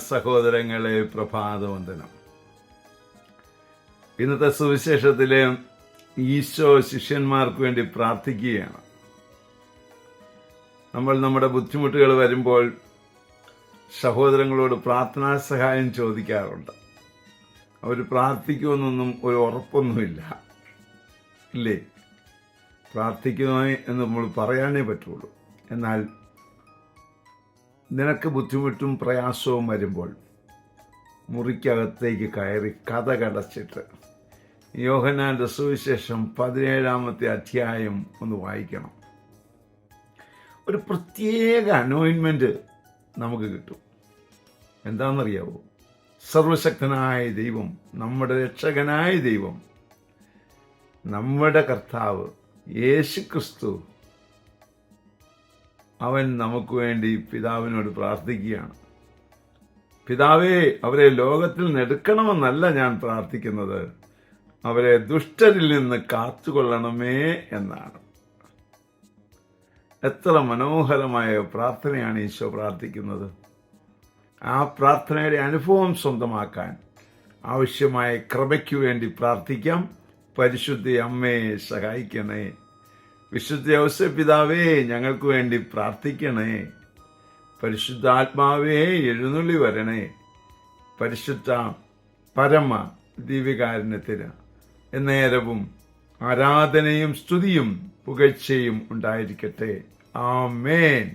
സഹോദരങ്ങളെ, പ്രഭാതവന്ദനം. ഇന്നത്തെ സുവിശേഷത്തിലെ ഈശോ ശിഷ്യന്മാർക്ക് വേണ്ടി പ്രാർത്ഥിക്കുകയാണ്. നമ്മൾ നമ്മുടെ ബുദ്ധിമുട്ടുകൾ വരുമ്പോൾ സഹോദരങ്ങളോട് പ്രാർത്ഥനാ സഹായം ചോദിക്കാറുണ്ട്. അവർ പ്രാർത്ഥിക്കുമെന്നൊന്നും ഒരു ഉറപ്പൊന്നുമില്ല, ഇല്ലേ? പ്രാർത്ഥിക്കുമോ എന്ന് നമ്മൾ പറയാനേ പറ്റുള്ളൂ. എന്നാൽ നിനക്ക് ബുദ്ധിമുട്ടും പ്രയാസവും വരുമ്പോൾ മുറിക്കകത്തേക്ക് കയറി കതകടച്ചിട്ട് യോഹന്നാന്റെ സുവിശേഷം 17-ാമത്തെ അധ്യായം ഒന്ന് വായിക്കണം. ഒരു പ്രത്യേക അനോയിൻമെന്റ് നമുക്ക് കിട്ടും. എന്താണെന്നറിയാവോ? സർവശക്തനായ ദൈവം, നമ്മുടെ രക്ഷകനായ ദൈവം, നമ്മുടെ കർത്താവ് യേശുക്രിസ്തു, അവൻ നമുക്ക് വേണ്ടി പിതാവിനോട് പ്രാർത്ഥിക്കുകയാണ്. പിതാവേ, അവരെ ലോകത്തിൽ നിന്ന് എടുക്കണമെന്നല്ല ഞാൻ പ്രാർത്ഥിക്കുന്നത്, അവരെ ദുഷ്ടരിൽ നിന്ന് കാത്തുകൊള്ളണമേ എന്നാണ്. എത്ര മനോഹരമായ പ്രാർത്ഥനയാണ് ഈശോ പ്രാർത്ഥിക്കുന്നത്. ആ പ്രാർത്ഥനയുടെ അനുഭവം സ്വന്തമാക്കാൻ ആവശ്യമായ കൃപയ്ക്കു വേണ്ടി പ്രാർത്ഥിക്കാം. പരിശുദ്ധ അമ്മയെ സഹായിക്കണേ. വിശുദ്ധ ഔസേപ്പ് പിതാവേ, ഞങ്ങൾക്ക് വേണ്ടി പ്രാർത്ഥിക്കണേ. പരിശുദ്ധാത്മാവേ, എഴുന്നള്ളി വരണേ. പരിശുദ്ധ പരമ ദിവ്യകാരുണ്യത്തിന് എന്നേരവും ആരാധനയും സ്തുതിയും പുകഴ്ചയും ഉണ്ടായിരിക്കട്ടെ. ആമേൻ.